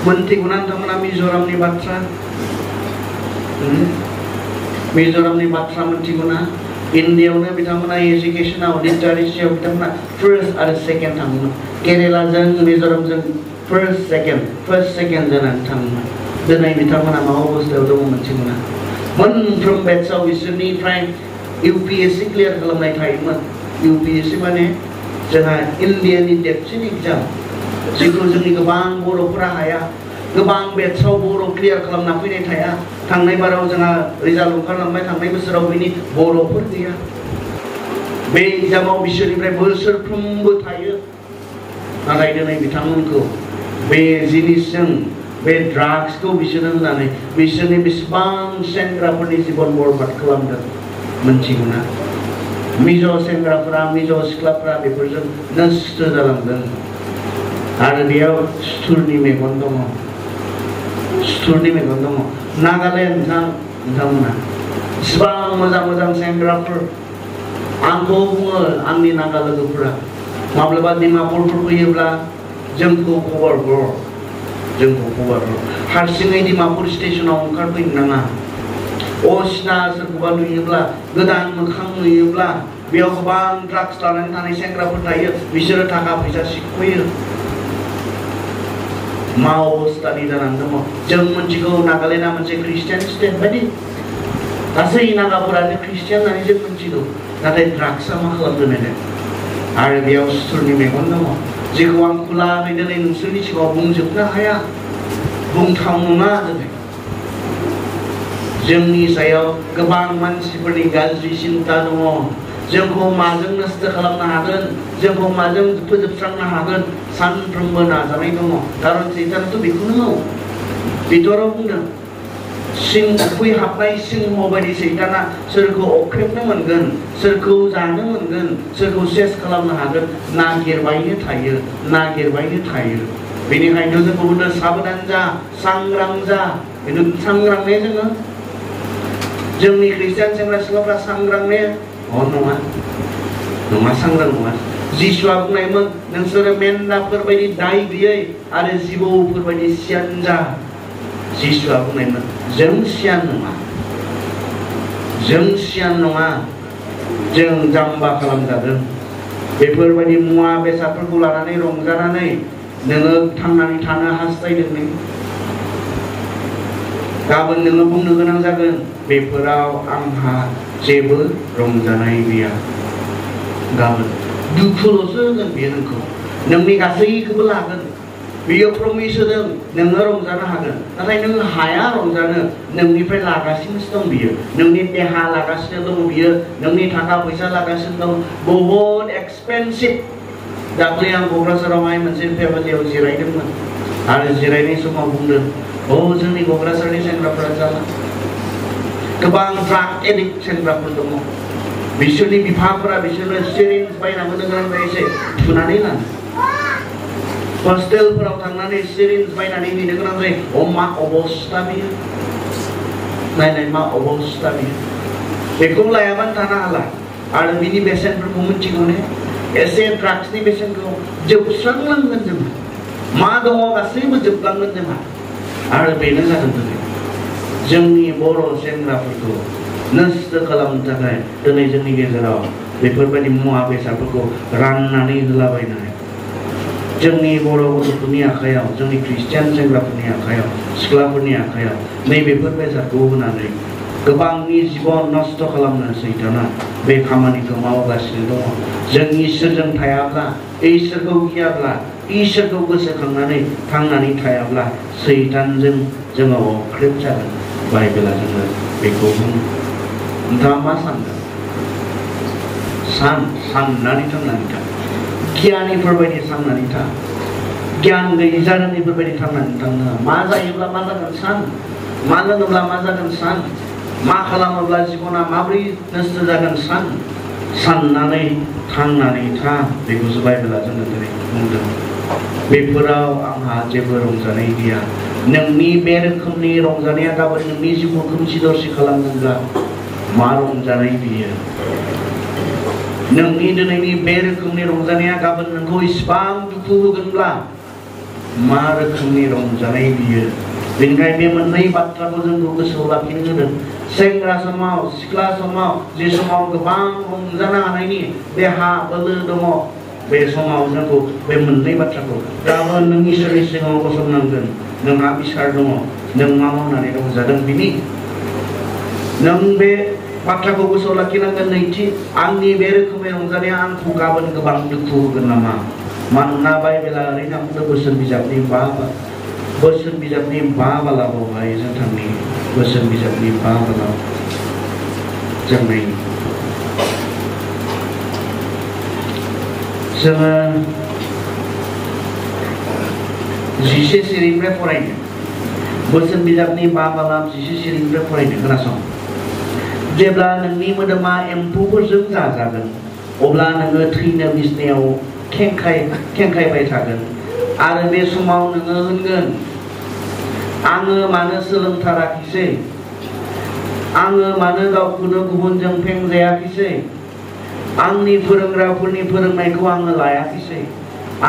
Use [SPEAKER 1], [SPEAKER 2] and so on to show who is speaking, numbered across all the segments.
[SPEAKER 1] मोनथिगौना नोंथांमोना मिज'रामनि बाथ्रा? मिज'रामनि बाथ्रा मोनथिगौना? इन्डियावनो बिथांमोना एजुकेसनाव लिटारेसियाव बिथांमोना फार्स्ट आरो सेकेन्ड थाङोमोन। केरेलाजों मिज'रामजों फार्स्ट सेकेन्ड जानानै थाङोमोन। दिनै बिथांमोना मा अबस्थायाव दङ मोनथिगौना? मोनफ्रोम बेट्सआव बिसोरनिफ्राय UPSC क्लियार खालामनाय थायोमोन। UPSC माने जोंहा इन्डियानि देरसिन एग्जाम, जिखौ जोंनि गोबां बर'फोरा हाया। गोबां बेट्सआव बर' क्लियार खालामना फैनाय थाया। थांनाय बाराव जोंहा रिजाल्ट ओंखारलांबाय, थांनाय बोसोराव बिनि बर'फोर गैया। बे एग्जामाव बिसोरनिफ्राय बोसोरफ्रोमबो थायो। नाथाय दिनै बिथांमोनखौ बे जिनिसजों, बे ड्राग्सखौ बिसोरो होनानै बिसोरनि बेसेबां सेंग्राफोरनि जिबन बरबाद खालामदों मोनथिगौना? मिज' सेंग्राफोरा, मिज' सिख्लाफोरा बेफोरजों नस्थ' जालांदों। आरो बेयाव सुथुरनि मेगन दङ, सुथुरनि मेगन दङ। नागालेण्ड नोंथांमोना इसिबां मोजां मोजां सेंग्राफोर, आंखौ बुङो आंनि नागा लोगोफोरा, माब्लाबा डिमापुरफोर फैयोब्ला जोंखौ खबर हर, जोंखौ खबर हर। हारसिङै डिमापुर स्टेसनाव ओंखारफैनो नाङा। असिना सोरखौबा नुयोब्ला, गोदान मोखां नुयोब्ला, बेयाव गोबां ड्राग्स लानानै थानाय सेंग्राफोर थायो, बिसोरो थाखा फैसा सिख'यो। मा अबस्थानि जानानै दङ जों मोनथिगौ। नागालेण्डआ मोनसे ख्रिस्टियान स्टेट बायदि, गासै नागाफोरानो ख्रिस्टियान होननानै जों मोनथिगौ। नाथाय ड्राग्सआ मा खालामदों नायदों? आरो बेयाव सुथुरनि मेगन दङ, जेखौ आं खुलायै दिनै नोंसोरनि सिगाङाव बुंजोबनो हाया, बुंथाव नङा। दिनै जोंनि सायाव गोबां मानसिफोरनि गाज्रि सिन्ता दङ। जोंखौ माजों नस्थ' खालामनो हागोन, जोंखौ माजों फोजोबस्रांनो हागोन, सानफ्रोमबो नाजानाय दङ। खारन सैतानाथ' बेखौनो बिथराव बुंदों, सिं उखैहाबनाय सिंह बायदि सैताना सोरखौ अख्रेबनो मोनगोन, सोरखौ जानो मोनगोन, सोरखौ सेस खालामनो हागोन, नागिरबायनो थायो, नागिरबायनो थायो। बेनिखायनो जोंखौ बुंदों साबधान जा, सांग्रां जा। खिन्थु सांग्रां ने जोङो? जोंनि ख्रिस्टियान सेंग्रा सिख्लाफ्रा सांग्रां ने? नङा, नङा, सांग्रां नङा। जिसुआ बुंनायमोन, नोंसोरो मेन्दाफोर बायदि दाय गैयै आरो जिबौफोर बायदि सियान जा। जिसुआ बुंनायमोन, जों सियान नङा, जों सियान नङा, जों जाम्बा खालामजादों। बेफोरबायदि मुवा बेसादफोरखौ लानानै रंजानानै नोङो थांनानै थानो हास्थायदों ने? गाबोन नोङो बुंनो गोनां जागोन, बेफोराव आंहा जेबो रंजानाय गैया। गाबोन दुखुल'सो होगोन बेयो नोंखौ, नोंनि गासैखौबो लागोन। बियो प्रमिस होदों नोङो रंजानो हागोन, नाथाय नों हाया रंजानो। नोंनिफ्राय लागासिनोसो दं बियो, नोंनि देहा लागासिनो दं बियो, नोंनि थाखा फैसा लागासिनो दं। बहुद एक्सपेनसिभ। दाख्लै आं क'क्राझारावहाय मोनसे फेमिलियाव जिरायदोंमोन आरो जिरायनाय समाव बुंदों, जोंनि क'क्राझारनि सेंग्राफोरा जाला, गोबां ड्राग एडिक्ट सेंग्राफोर दङ। बिसोरनि बिफाफोरा बिसोरनो सिरिन्ज बायना होनो गोनां जायोसै थुनानै लानो। हस्टेलफोराव थांनानै सिरिन्ज बायनानै हैनो गोनां जायो। मा अबस्था बियो, नायनाय मा अबस्था बियो। बेखौ लायाबानो थानो हाला। आरो बिनि बेसेनफोरखौ मिथिगौ ने? एसे ड्राग्सनि बेसेनखौ जोबस्रांलांगोन जों, मा दङ गासैबो जोबलांगोन जोंहा। आरो बेनो जादों दिनै जोंनि बर' सेंग्राफोरखौ नस्थ' खालामनो थाखाय दिनै जोंनि गेजेराव बेफोरबायदि मुवा बेसादफोरखौ राननानै होलाबायनाय। जोंनि बर' गथ'फोरनि आखायाव, जोंनि ख्रिस्टियान सेंग्राफोरनि आखायाव, सिख्लाफोरनि आखायाव नैबेफोर बेसादखौ होनानै गोबांनि जिबन नस्थ' खालामनो सैताना बे खामानिखौ मावगासिनो दङ। जों इसोरजों थायाब्ला, इसोरखौ गियाब्ला, इसोरखौ गोसोखांनानै थांनानै थायाब्ला सैतानजों जोङो अख्रेब जागोन। बाइबेला जोङो बेखौ बुङो। नोंथाङा मा सानदों? साननानै थांनानै था। गियानिफोर बायदि थांनानै था। गियान गैयै जारोङैफोर बायदि थांनानै थांनो। मा जायोब्ला मा जागोन सान, मा लोङोब्ला मा जागोन सान, मा खालामोब्ला जिबना माबोरै नस्थ' जागोन सान, साननानै थांनानै था। बेखौसो बाइबेला जोंनो दिनै बुंदों। बेफोराव आंहा जेबो रंजानाय गैया। नोंनि बे रोखोमनि रंजानाया गाबोन नोंनि जिउखौ खोमसि दरसि खालामदोंब्ला मा रंजानाय बियो? नोंनि दिनैनि बे रोखोमनि रंजानाया गाबोन नोंखौ इसिबां दुखु होगोनब्ला मा रोखोमनि रंजानाय बियो बेनिखायनो बे मोननै बाथ्राखौ जोंखौ गोसोआव लाखिनो होदों सेंग्रा समाव सिख्ला समाव जे समाव गोबां रंजानो हानायनि देहा बोलो दङ बे समाव जोंखौ बे मोननै बाथ्राखौ गाबोन नों इसोरनि सिगाङाव गसंनांगोन नोंहा बिसार दङ नों मा मावनानै रंजादों बिनि नों बे बाथ्राखौ गोसोआव लाखिनांगोन नैथि आंनि बे रोखोमै रंजानाया आंखौ गाबोन गोबां दुखु होगोन नामा मानोना बाइबेला ओरैनो बुंदों बोसोन बिजाबनि बा बालाबावहाय जों थांनि बोसोन बिजाबनि 5 बालाव जों नायनि जोङो 11 सिरिनिफ्राय फरायनो बोसोन बिजाबनि 5 बाला 11 सिरिनिफ्राय फरायनो खोनासं जेब्ला नोंनि मोदोमा एम्फौफोरजों जाजागोन अब्ला नोङो थैनो बिसनायाव खेंखायबाय थागोन आरो बे समाव नोङो होनगोन आङो मानो सोलोंथाराखिसै आङो मानो गावखौनो गुबुनजों फेंजायाखिसै आंनि फोरोंग्राफोरनि फोरोंनायखौ आङो लायाखिसै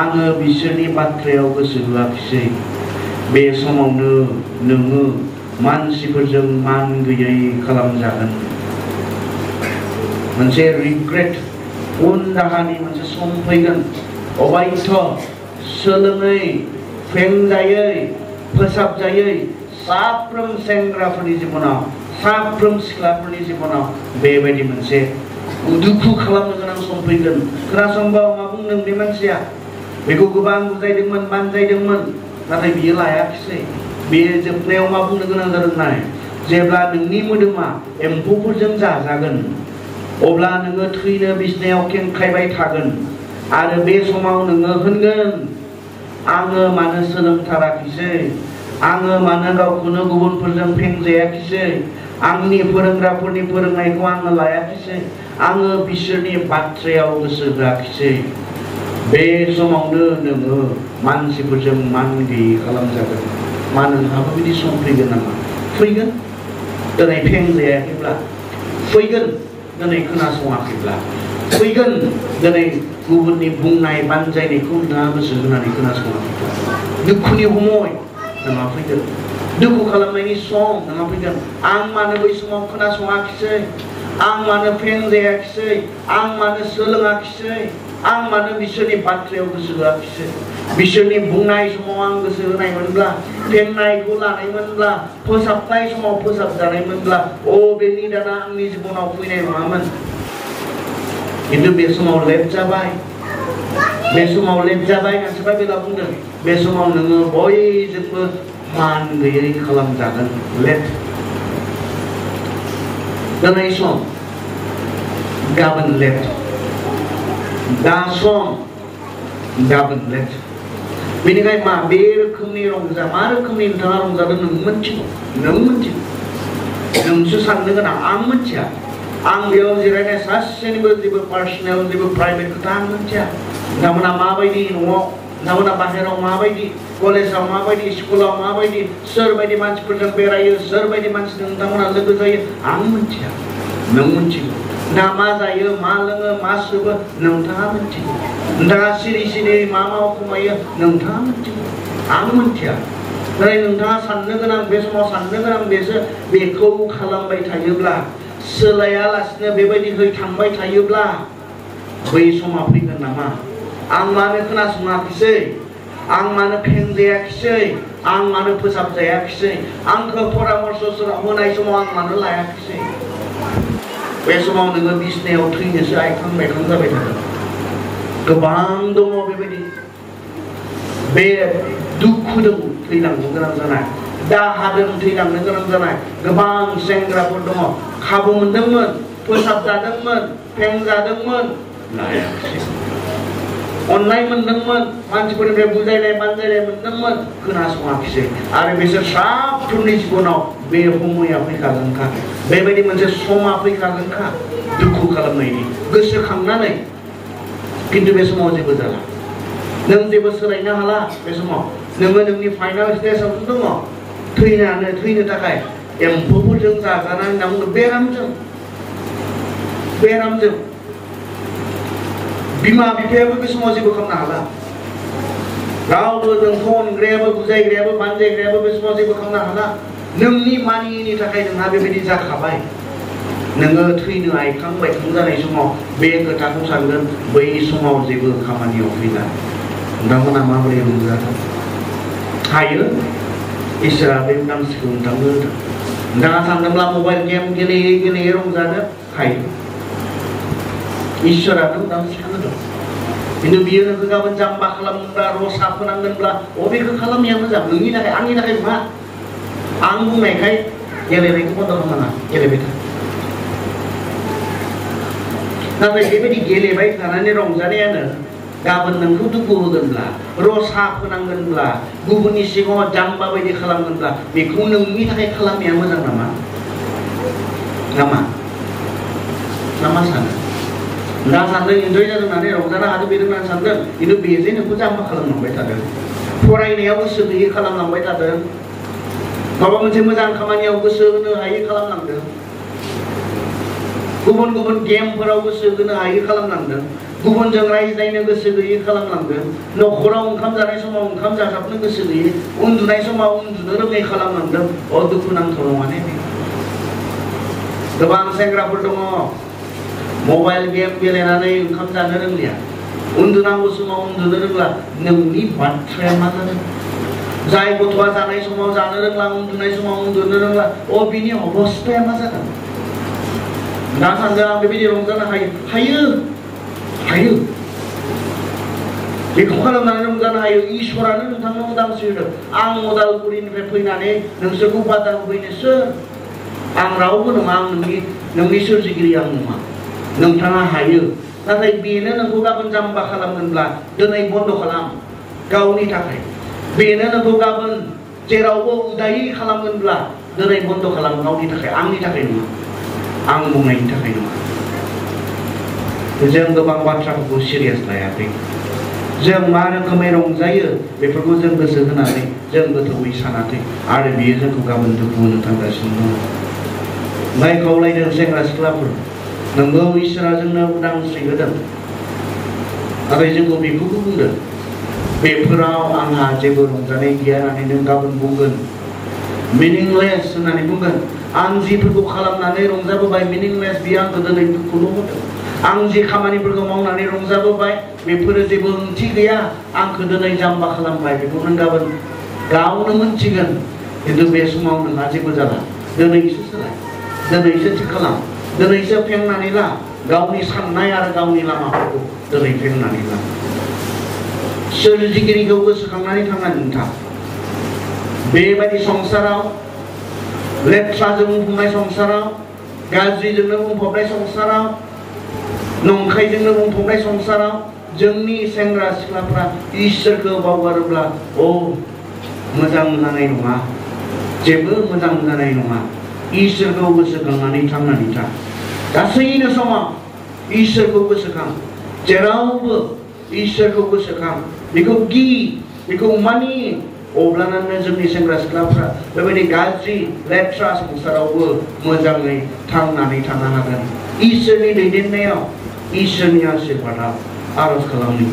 [SPEAKER 1] आङो बिसोरनि बाथ्रायाव गोसो होआखिसै बे समावनो नोङो मानसिफोरजों मान गैयै खालामजागोन मोनसे रिग्रेट उन दाहानि मोनसे सम फैगोन अबायथ सोलोङै फेंजायै फोसाबजायै साफ्रोम सेंग्राफोरनि जिबनाव साफ्रोम सिख्लाफोरनि जिबनाव बेबायदि मोनसे दुखु खालामनो गोनां सम फैगोन खोनासंबाव मा बुंदों बे मानसिया बेखौ गोबां बुजायदोंमोन बानजायदोंमोन नाथाय बियो लायाखिसै बेयो जोबनायाव मा बुंनो गोनां जादों नाय जेब्ला नोंनि मोदोमा एम्फौफोरजों जाजागोन अब्ला नोङो थैनो बिसनायाव खेंखायबाय थागोन आरो बे समाव नोङो होनगोन आङो मानो सोलोंथाराखिसै आङो मानो गावखौनो गुबुनफोरजों फेंजायाखिसै आंनि फोरोंग्राफोरनि फोरोंनायखौ आङो लायाखिसै आङो बिसोरनि बाथ्रायाव गोसो होआखिसै बे समावनो नोङो मानसिफोरजों मान गैयै खालामजागोन मा नोंहाबो बिदि सम फैगोन नामा फैगोन दिनै फेंजायाखैब्ला फैगोन दिनै खोनासङाखैब्ला फैगोन दिनै गुबुननि बुंनाय बानजायनायखौ नोंहा गोसो होनानै खोनासङाखैब्ला दुखुनि समय नोंहा फैगोन दुखु खालामनायनि सम नोंहा फैगोन आं मानो बै समाव खोनासङाखिसै आं मानो फेंजायाखिसै आं मानो सोलोङाखिसै आं मानो बिसोरनि बाथ्रायाव गोसो होआखिसै बिसोरनि बुंनाय समाव आं गोसो होनायमोनब्ला फेंनायखौ लानायमोनब्ला फोसाबनाय समाव फोसाबजानायमोनब्ला बे निदाना आंनि जिबनाव फैनाय नङामोन खिन्थु बे समाव लेट जाबाय मानसिफ्रा बेला बुंदों बे समाव नोङो बयजोंबो मान गैयै खालामजागोन लेट दिनै सम गाबोन लेट दा सम गाबोन लेट बेनिखायनो मा बे रोखोमनि मा रोखोमनि नोंथाङा रंजादों नों मोनथिगौ नोंसो साननो गोनां आं मोनथिया आं बेयाव जिरायनाय सासेनिबो जेबो पार्सनेल जेबो प्राइभेट खोथा आं मोनथिया नोंथांमोना माबायदि न'आव नोंथांमोना बाहेराव माबायदि कलेजाव माबायदि स्कुलाव माबायदि सोरबायदि मानसिफोरजों बेरायो सोरबायदि मानसिजों नोंथांमोना लोगो जायो आं मोनथिया नों मोनथिगौ ना मा जायो मा लोङो मा सोबो नोंथाङा मोनथिगौ नोंथाङा सिरि मा मावखुमायो नोंथाङा मोनथिगौ आं मोनथिया दिनै नोंथाङा साननो गोनां बे समाव साननो गोनां बेखौ खालामबाय थायोब्ला सोलायालासिनो बेबायदिहै थांबाय थायोब्ला बै समा फैगोन नामा आं मानो खोनासङाखिसै आं मानो फेंजायाखिसै आं मानो फोसाबजायाखिसै आंखौ परामर्श होनाय समाव आं मानो लायाखिसै बे समाव नोङो बिसनायाव थैनोसो आइखां बायखां जाबाय थागोन गोबां दङ बेबायदि बे दुखुजों थैलांनो गोनां जानाय दाहाजों थैलांनो गोनां जानाय गोबां सेंग्राफोर दङ खाबु मोनदोंमोन फोसाबजादोंमोन फेंजादोंमोन लायाखिसै अननाय मोनदोंमोन मानसिफोरनिफ्राय बुजायनाय बानजायनाय मोनदोंमोन खोनासङाखिसै आरो बिसोर साफ्रोमनि जिबनाव बे समया फैखागोनखा बेबायदि मोनसे समा फैखागोनखा दुखु खालामनायनि गोसोखांनानै खिन्थु बे समाव जेबो जाला नों जेबो सोलायनो हाला बे समाव नोङो नोंनि फाइनाल स्टेजआवसो दङ थैनो थाखाय एम्फौफोरजों जाजानानै होनना बुङो बेरामजों बिमा बिफायाबो बे समाव जेबो खालामनो हाला रावबो नोंखौ अनग्रायाबो बुजायग्रायाबो बानजायग्रायाबो बे समाव जेबो खालामनो हाला नोंनि मानियैनि थाखाय नोंहा बेबायदि जाखाबाय नोङो थैनो आइखां बायखां जानाय समाव बे खोथाखौ सानगोन बै समाव जेबो खामानियाव फैला नोंथांमोना माबोरै रंजागोन हायो इसोरा बे उदांस्रिखौ नोंथांनो होदों नोंथाङा सानदोंब्ला मबाइल गेम गेलेयै गेलेयै रंजानो हायो इसोरानो उदांस्रिखौ होदों खिन्थु बियो नोंखौ गाबोन जाम्बा खालामोब्ला रसा फोनांगोनब्ला अबेखौ खालामनाया मोजां नोंनि थाखाय आंनि थाखाय नङा आं बुंनायखाय गेलेनायखौ बन्द खालामनाङा गेलेबाय था नाथाय बेबायदि गेलेबाय थानानै रंजानायानो गाबोन नोंखौ दुखु होगोनब्ला रसा फोनांगोनब्ला गुबुननि सिगाङाव जाम्बा बायदि खालामगोनब्ला बेखौ नोंनि थाखाय खालामनाया मोजां नामा नामा सानो दा सानदों इन्जय जादों होननानै रंजानो हादों बे होननानै सानदों खिन्थु बेजे नोंखौ जाम्बा खालामलांबाय थादों फरायनायाव गोसो गैयै खालामलांबाय थादों माबा मोनसे मोजां खामानियाव गोसो होनो हायै खालामलांदों गुबुन गुबुन गेमफोराव गोसो होनो हायै खालामलांदों गुबुनजों रायज्लायनो गोसो गैयै खालामलांदों न'खराव ओंखाम जानाय समाव ओंखाम जासाबनो गोसो गैयै उन्दुनाय समाव उन्दुनो रोङै खालामलांदों दुखुनांथाव नङा ने गोबां सेंग्राफोर दङ मबाइल गेम गेलेनानै ओंखाम जानो रोंलिया उन्दुनांगौ समाव उन्दुनो रोंला नोंनि बाथ्राया मा जादों जाय गथ'आ जानाय समाव जानो रोंला उन्दुनाय समाव उन्दुनो रोंला बिनि अबस्थाया मा जादों दा सानदों आं बेबायदि रंजानो हायो बेखौ खालामनानै रंजानो हायो इसोरानो नोंथांनो उदांस्रि होदों आं उदालगुरिनिफ्राय फैनानै नोंसोरखौ बादा होफैनो सोर आं रावबो नङा आं नोंनि सोरजिगिरि आं नङा नोंथाङा हायो नाथाय बेनो नोंखौ गाबोन जाम्बा खालामगोनब्ला दिनै बन्द खालाम गावनि थाखाय बेनो नोंखौ गाबोन जेरावबो उदायै खालामगोनब्ला दिनै बन्द खालाम गावनि थाखाय आंनि थाखाय नङा आं बुंनायनि थाखाय नङा जों गोबां बाथ्राफोरखौ सिरियास लायाखै जों मा रोखोमै रंजायो बेफोरखौ जों गोसो होनानै जों गोथौयै सानाखै आरो बियो जोंखौ गाबोन दुखु होनो थांगासिनो दङ नाय खावलायदों सेंग्रा सिख्लाफोर नोंगौ इसोरा जोंनो उदांस्रि होदों नाथाय जोंखौ बेखौबो बुंदों बेफोराव आंहा जेबो रंजानाय गैया होननानै नों गाबोन बुंगोन मिनिंलेस होननानै बुंगोन आं जिफोरखौ खालामनानै रंजाबोबाय मिनिंलेस बियो आंखौ दिनै दुखुल' होदों आं जे खामानिफोरखौ मावनानै रंजाबोबाय बेफोरो जेबो ओंथि गैया आंखौ दिनै जाम्बा खालामबाय बेखौ नों गाबोन गावनो मोनथिगोन खिन्थु बे समाव नोंहा जेबो जाला दिनैसो सोलाय दिनैसो थि खालाम दिनैसो फेंनानै ला गावनि साननाय आरो गावनि लामाफोरखौ दिनै फेंनानै ला सोरजिगिरिखौ गोसोखांनानै थांनानै था बेबायदि संसाराव लेथ्राजों बुंफबनाय संसाराव गाज्रिजोंनो बुंफबनाय संसाराव नंखायजोंनो बुंफबनाय संसाराव जोंनि सेंग्रा सिख्लाफ्रा इसोरखौ बावगारोब्ला मोजां जानाय नङा जेबो मोजां जानाय नङा इसोरखौ गोसोखांनानै थांनानै था गासैनो समाव इसोरखौ गोसोखां जेरावबो इसोरखौ गोसोखां बेखौ गि बेखौ मानि अब्लानो जोंनि सेंग्रा सिख्लाफ्रा बेबायदि गाज्रि लेथ्रा संसारावबो मोजाङै थांनानै थानो हागोन इसोरनि दैदेननायाव इसोरनि आशीर्बादाव आरज खालामनि